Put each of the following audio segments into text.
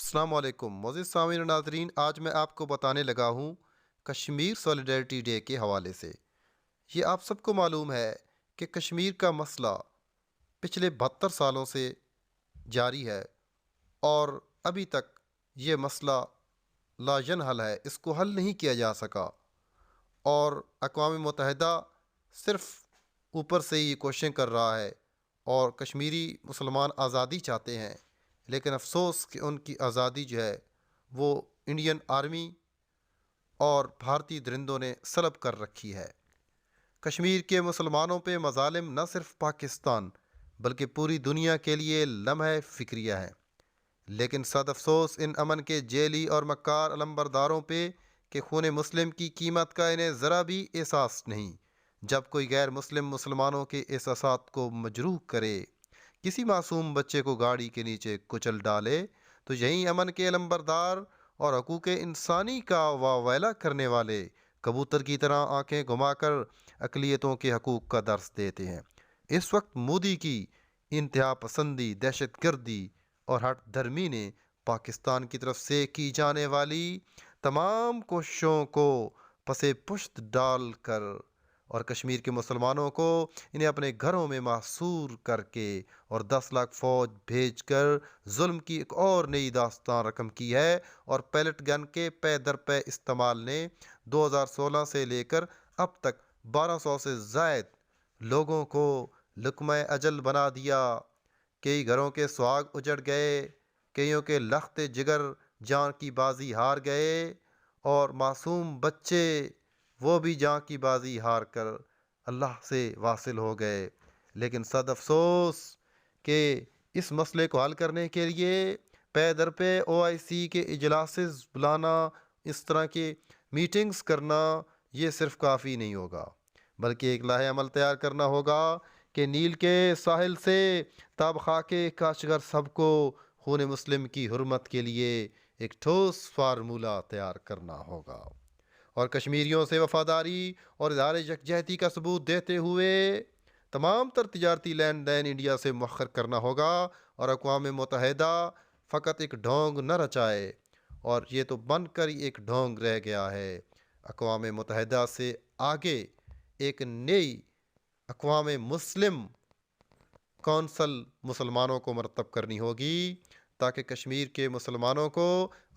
السلام علیکم معزز سامعین و ناظرین، آج میں آپ کو بتانے لگا ہوں کشمیر سولیڈیرٹی ڈے کے حوالے سے۔ یہ آپ سب کو معلوم ہے کہ کشمیر کا مسئلہ پچھلے 72 سالوں سے جاری ہے اور ابھی تک یہ مسئلہ لا ینحل ہے، اس کو حل نہیں کیا جا سکا، اور اقوام متحدہ صرف اوپر سے ہی کوششیں کر رہا ہے اور کشمیری مسلمان آزادی چاہتے ہیں، لیکن افسوس کہ ان کی آزادی جو ہے وہ انڈین آرمی اور بھارتی درندوں نے سلب کر رکھی ہے۔ کشمیر کے مسلمانوں پہ مظالم نہ صرف پاکستان بلکہ پوری دنیا کے لیے لمحہ فکریہ ہے، لیکن صد افسوس ان امن کے جیلی اور مکار علمبرداروں پہ کہ خون مسلم کی قیمت کا انہیں ذرا بھی احساس نہیں۔ جب کوئی غیر مسلم مسلمانوں کے احساسات کو مجروح کرے، کسی معصوم بچے کو گاڑی کے نیچے کچل ڈالے، تو یہیں امن کے علمبردار اور حقوق انسانی کا واویلا کرنے والے کبوتر کی طرح آنکھیں گھما کر اقلیتوں کے حقوق کا درس دیتے ہیں۔ اس وقت مودی کی انتہا پسندی، دہشت گردی اور ہٹ دھرمی نے پاکستان کی طرف سے کی جانے والی تمام کوششوں کو پسے پشت ڈال کر اور کشمیر کے مسلمانوں کو انہیں اپنے گھروں میں محصور کر کے اور 10 لاکھ فوج بھیج کر ظلم کی ایک اور نئی داستان رقم کی ہے، اور پیلٹ گن کے پے در پے استعمال نے 2016 سے لے کر اب تک 1200 سے زائد لوگوں کو لقمہ اجل بنا دیا۔ کئی گھروں کے سہاگ اجڑ گئے، کئیوں کے لخت جگر جان کی بازی ہار گئے، اور معصوم بچے وہ بھی جان کی بازی ہار کر اللہ سے واصل ہو گئے۔ لیکن صد افسوس کہ اس مسئلے کو حل کرنے کے لیے پے در پے OIC کے اجلاسز بلانا، اس طرح کے میٹنگز کرنا، یہ صرف کافی نہیں ہوگا، بلکہ ایک لاہ عمل تیار کرنا ہوگا کہ نیل کے ساحل سے تاب خاک کاشغر سب کو خون مسلم کی حرمت کے لیے ایک ٹھوس فارمولہ تیار کرنا ہوگا، اور کشمیریوں سے وفاداری اور اظہار یکجہتی کا ثبوت دیتے ہوئے تمام تر تجارتی لین دین انڈیا سے مؤخر کرنا ہوگا، اور اقوام متحدہ فقط ایک ڈھونگ نہ رچائے، اور یہ تو بن کر ہی ایک ڈھونگ رہ گیا ہے۔ اقوام متحدہ سے آگے ایک نئی اقوام مسلم کونسل مسلمانوں کو مرتب کرنی ہوگی، تاکہ کشمیر کے مسلمانوں کو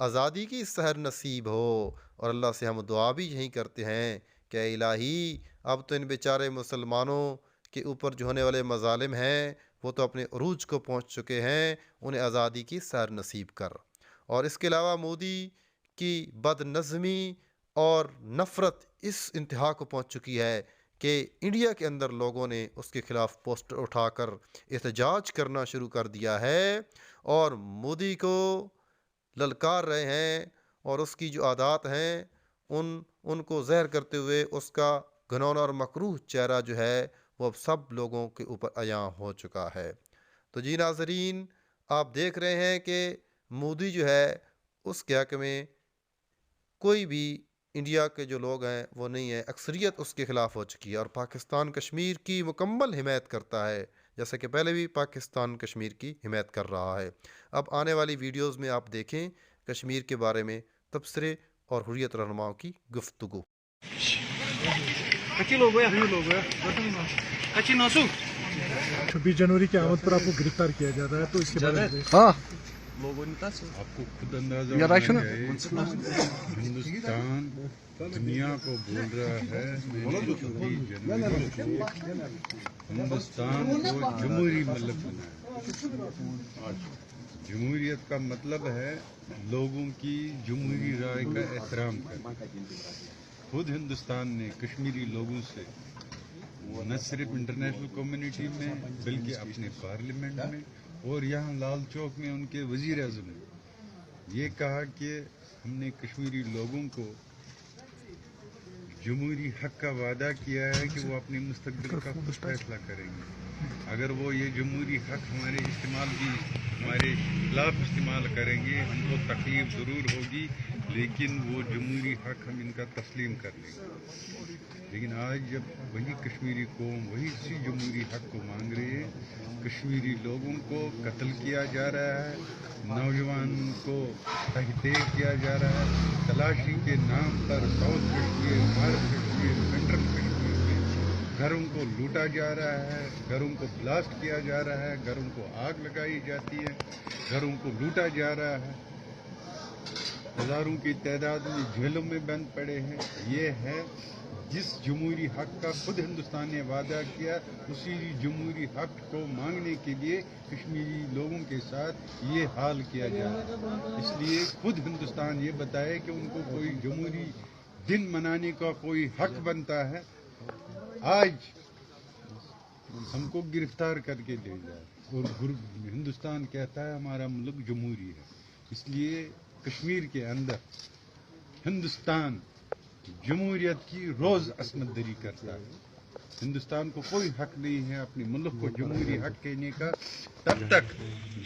آزادی کی سحر نصیب ہو، اور اللہ سے ہم دعا بھی یہی کرتے ہیں کہ اے الہی، اب تو ان بیچارے مسلمانوں کے اوپر جو ہونے والے مظالم ہیں وہ تو اپنے عروج کو پہنچ چکے ہیں، انہیں آزادی کی سحر نصیب کر۔ اور اس کے علاوہ مودی کی بد نظمی اور نفرت اس انتہا کو پہنچ چکی ہے کہ انڈیا کے اندر لوگوں نے اس کے خلاف پوسٹر اٹھا کر احتجاج کرنا شروع کر دیا ہے، اور مودی کو للکار رہے ہیں، اور اس کی جو عادات ہیں ان کو زہر کرتے ہوئے اس کا گھنونا اور مکروہ چہرہ جو ہے وہ اب سب لوگوں کے اوپر عیاں ہو چکا ہے۔ تو جی ناظرین، آپ دیکھ رہے ہیں کہ مودی جو ہے اس کے حق میں کوئی بھی انڈیا کے جو لوگ ہیں وہ نہیں ہے، اکثریت اس کے خلاف ہو چکی ہے، اور پاکستان کشمیر کی مکمل حمایت کرتا ہے، جیسا کہ پہلے بھی پاکستان کشمیر کی حمایت کر رہا ہے۔ اب آنے والی ویڈیوز میں آپ دیکھیں کشمیر کے بارے میں تبصرے اور حریت رہنماؤں کی گفتگو۔ 26 جنوری کی آمد پر آپ کو گرفتار کیا جا رہا ہے، تو اس کے بارے میں آپ کو خود اندازہ ہونا چاہیے ہندوستان دنیا کو بول رہا ہے 26 جنوری کو ہندوستان کو جمہوری ملک بنایا۔ جمہوریت کا مطلب ہے لوگوں کی جمہوری رائے کا احترام کرنا۔ خود ہندوستان نے کشمیری لوگوں سے نہ صرف انٹرنیشنل کمیونٹی میں بلکہ اپنے پارلیمنٹ میں اور یہاں لال چوک میں ان کے وزیر اعظم نے یہ کہا کہ ہم نے کشمیری لوگوں کو جمہوری حق کا وعدہ کیا ہے کہ وہ اپنے مستقبل کا خود فیصلہ کریں گے۔ اگر وہ یہ جمہوری حق ہمارے خلاف استعمال کریں گے، ہم کو تکلیف ضرور ہوگی، لیکن وہ جمہوری حق ہم ان کا تسلیم کر لیں گے۔ لیکن آج جب وہی کشمیری قوم وہی اسی جمہوری حق کو مانگ رہی ہے، کشمیری لوگوں کو قتل کیا جا رہا ہے، نوجوان کو تحقیر کیا جا رہا ہے، تلاشی کے نام پر south Kashmir, north Kashmir, central Kashmir میں گھروں کو لوٹا جا رہا ہے، گھروں کو بلاسٹ کیا جا رہا ہے، گھروں کو آگ لگائی جاتی ہے، گھروں کو لوٹا جا رہا ہے، ہزاروں کی تعداد میں جیلوں میں بند پڑے ہیں۔ یہ ہے جس جمہوری حق کا خود ہندوستان نے وعدہ کیا، اسی جمہوری حق کو مانگنے کے لیے کشمیری لوگوں کے ساتھ یہ حال کیا جا رہا ہے۔ اس لیے خود ہندوستان یہ بتائے کہ ان کو کوئی جمہوری دن منانے کا کوئی حق بنتا ہے، آج ہم کو گرفتار کر کے لے جائے، اور ہندوستان کہتا ہے ہمارا ملک جمہوری ہے۔ اس لیے کشمیر کے اندر ہندوستان جمہوریت کی روز عصمت دری کرتا ہے۔ ہندوستان کو کوئی حق نہیں ہے اپنے ملک کو جمہوری حق کہنے کا، تب تک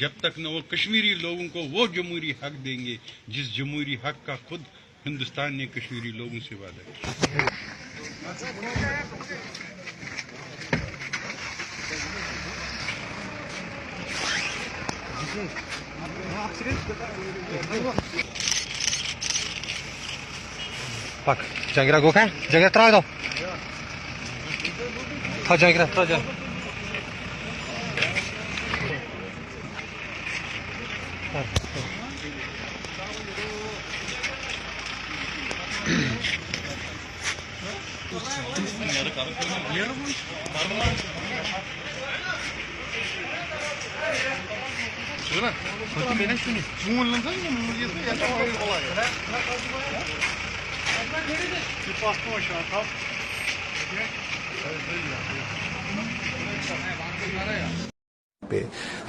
جب تک نہ وہ کشمیری لوگوں کو وہ جمہوری حق دیں گے جس جمہوری حق کا خود ہندوستان نے کشمیری لوگوں سے وعدہ کیا۔ Bak, Cengiz Gökhan, Cengiz Traydo. Ha Cengiz Traydo.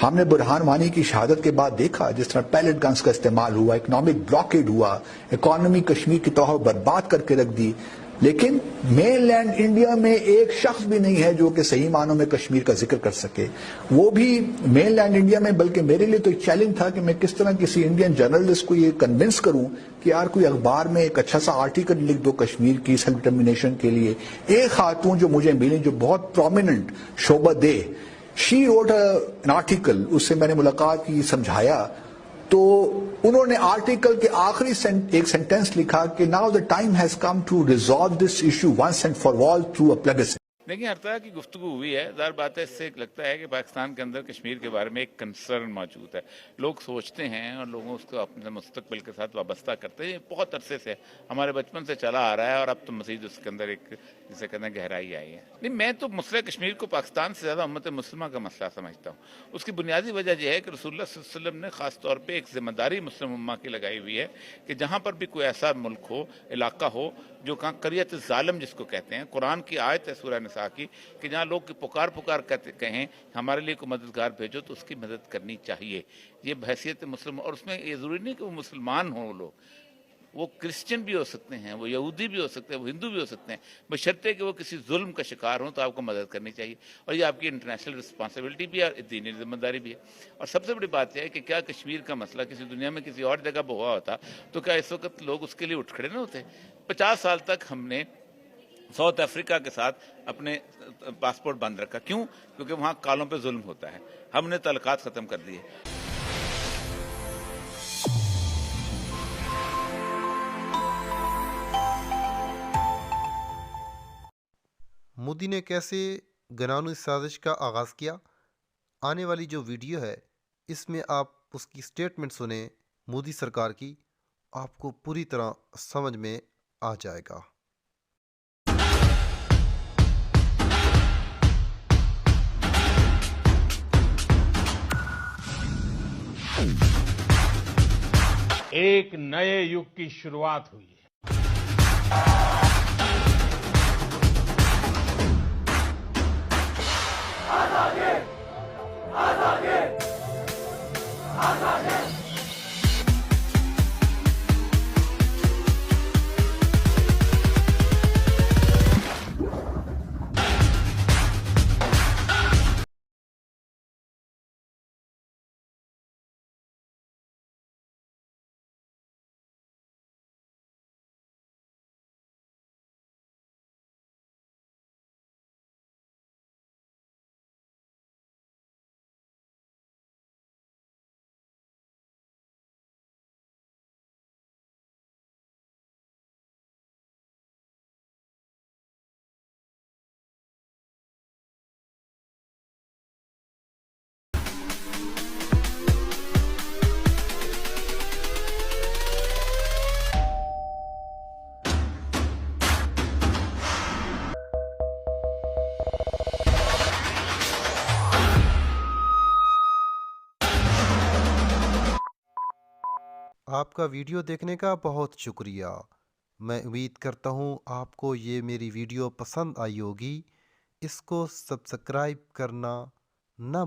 ہم نے برہان وانی کی شہادت کے بعد دیکھا جس طرح پیلٹ گنز کا استعمال ہوا، اکنامک بلاکیڈ ہوا، اکانومی کشمیر کی توہہ برباد کر کے رکھ دی، لیکن مین لینڈ انڈیا میں ایک شخص بھی نہیں ہے جو کہ صحیح معنوں میں کشمیر کا ذکر کر سکے، وہ بھی مین لینڈ انڈیا میں۔ بلکہ میرے لیے تو ایک چیلنج تھا کہ میں کس طرح کسی انڈین جرنلسٹ کو یہ کنونس کروں کہ یار کوئی اخبار میں ایک اچھا سا آرٹیکل لکھ دو کشمیر کی سیلف ڈٹرمنیشن کے لیے۔ ایک خاتون جو مجھے ملی جو بہت پرومیننٹ، شعبہ دے، شی روٹ این آرٹیکل، اس سے میں نے ملاقات کی، سمجھایا، تو انہوں نے آرٹیکل کے آخری ایک سینٹینس لکھا کہ now the time has come to resolve this issue once and for all through a plebiscite. دیکھیں، ہر طرح کی گفتگو ہوئی ہے، ظاہر بات ہے اس سے لگتا ہے کہ پاکستان کے اندر کشمیر کے بارے میں ایک کنسرن موجود ہے، لوگ سوچتے ہیں اور لوگوں اس کو اپنے مستقبل کے ساتھ وابستہ کرتے ہیں۔ بہت عرصے سے ہمارے بچپن سے چلا آ رہا ہے، اور اب تو مزید اس کے اندر ایک جسے کہتے ہیں گہرائی آئی ہے۔ نہیں، میں تو مسئلہ کشمیر کو پاکستان سے زیادہ امت مسلمہ کا مسئلہ سمجھتا ہوں۔ اس کی بنیادی وجہ یہ ہے کہ رسول اللہ صلی اللہ علیہ وسلم نے خاص طور پہ ایک ذمہ داری مسلم امہ کی لگائی ہوئی ہے کہ جہاں پر بھی کوئی ایسا ملک ہو، علاقہ ہو جو قریت ظالم جس کو کہتے ہیں، قرآن کی آیت ہے سورہ نساء کی کہ جہاں لوگ پکار کہیں ہمارے لیے کوئی مددگار بھیجو، تو اس کی مدد کرنی چاہیے۔ یہ بحیثیت مسلم، اور اس میں یہ ضروری نہیں کہ وہ مسلمان ہوں، لوگ وہ کرسچن بھی ہو سکتے ہیں، وہ یہودی بھی ہو سکتے ہیں، وہ ہندو بھی ہو سکتے ہیں، بشرطے کہ وہ کسی ظلم کا شکار ہوں تو آپ کو مدد کرنی چاہیے، اور یہ آپ کی انٹرنیشنل رسپانسبلٹی بھی ہے اور دینی ذمہ داری بھی ہے۔ اور سب سے بڑی بات یہ ہے کہ کیا کشمیر کا مسئلہ کسی دنیا میں کسی اور جگہ ہوا ہوتا تو کیا اس وقت لوگ اس کے لیے اٹھ کھڑے نہ ہوتے؟ 50 سال تک ہم نے ساؤتھ افریقہ کے ساتھ اپنے پاسپورٹ بند رکھا، کیوں؟ کیونکہ وہاں کالوں پہ ظلم ہوتا ہے، ہم نے تعلقات ختم کر دیے۔ مودی نے کیسے گنانو سازش کا آغاز کیا؟ آنے والی جو ویڈیو ہے اس میں آپ اس کی سٹیٹمنٹ سنیں مودی سرکار کی، آپ کو پوری طرح سمجھ میں آ جائے گا۔ ایک نئے یگ کی شروعات ہوئی ہے۔ آپ کا ویڈیو دیکھنے کا بہت شکریہ۔ میں امید کرتا ہوں آپ کو یہ میری ویڈیو پسند آئی ہوگی۔ اس کو سبسکرائب کرنا نہ